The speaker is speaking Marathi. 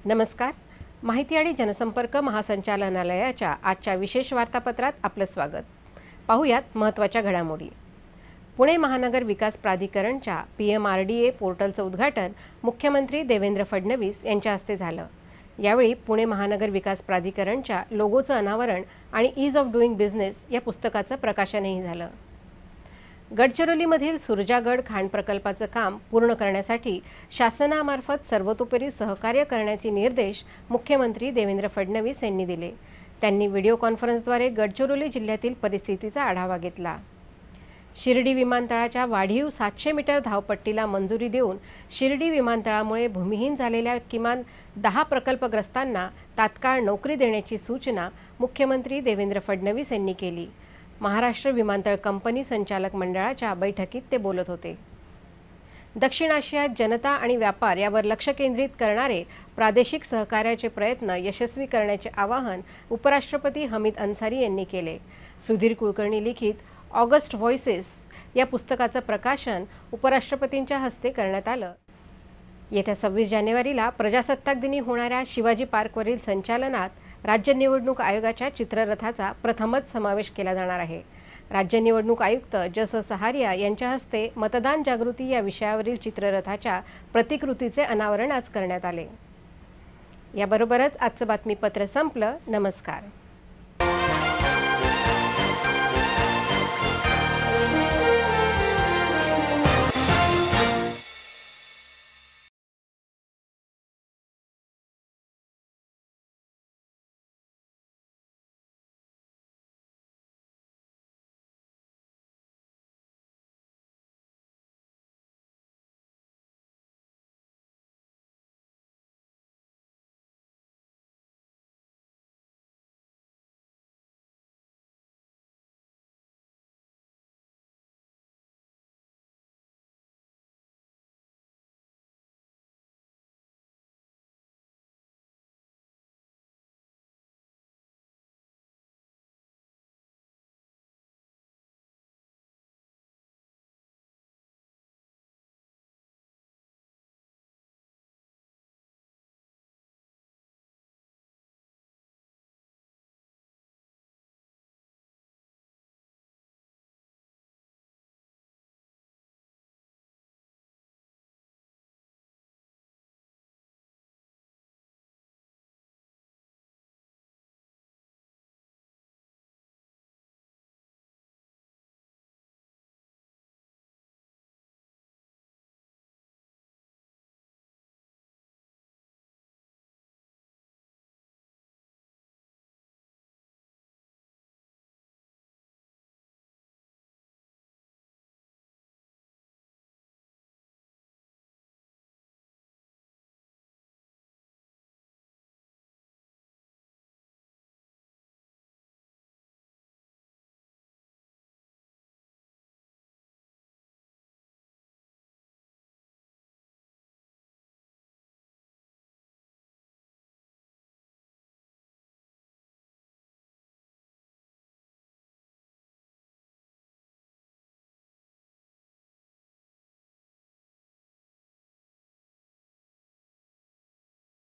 नमस्कार. माहिती आणि जनसंपर्क महासंचालनालयाच्या आजच्या विशेष वार्तापत्रात आपलं स्वागत. पाहूयात महत्त्वाच्या घडामोडी. पुणे महानगर विकास प्राधिकरणच्या PMRDA पोर्टलचं उद्घाटन मुख्यमंत्री देवेंद्र फडणवीस यांच्या हस्ते झालं. यावेळी पुणे महानगर विकास प्राधिकरणच्या लोगोचं अनावरण आणि ईज ऑफ डुईंग बिझनेस या पुस्तकाचं प्रकाशनही झालं. गडचिरोलीमधील सुरजागड खाण प्रकल्पाचं काम पूर्ण करण्यासाठी शासनामार्फत सर्वतोपरी सहकार्य करण्याचे निर्देश मुख्यमंत्री देवेंद्र फडणवीस यांनी दिले. त्यांनी व्हिडिओ कॉन्फरन्सद्वारे गडचिरोली जिल्ह्यातील परिस्थितीचा आढावा घेतला. शिर्डी विमानतळाच्या वाढीव 700 मीटर धावपट्टीला मंजुरी देऊन शिर्डी विमानतळामुळे भूमिहीन झालेल्या किमान 10 प्रकल्पग्रस्तांना तात्काळ नोकरी देण्याची सूचना मुख्यमंत्री देवेंद्र फडणवीस यांनी केली. महाराष्ट्र विमानतळ कंपनी संचालक मंडळाच्या बैठकीत ते बोलत होते. दक्षिण आशियात जनता आणि व्यापार यावर लक्ष केंद्रित करणारे प्रादेशिक सहकार्याचे प्रयत्न यशस्वी करण्याचे आवाहन उपराष्ट्रपती हमीद अन्सारी यांनी केले. सुधीर कुलकर्णी लिखित ऑगस्ट व्हॉइसेस या पुस्तकाचं प्रकाशन उपराष्ट्रपतींच्या हस्ते करण्यात आलं. येत्या 26 जानेवारीला प्रजासत्ताक दिनी होणाऱ्या शिवाजी पार्कवरील संचालनात राज्य निवडणूक आयोगाच्या चित्ररथाचा प्रथमच समावेश केला जाणार आहे. राज्य निवडणूक आयुक्त जस सहारिया यांच्या हस्ते मतदान जागृती या विषयावरील चित्ररथाच्या प्रतिकृतीचे अनावरण आज करण्यात आले. याबरोबरच आजचं बातमीपत्र संपलं. नमस्कार.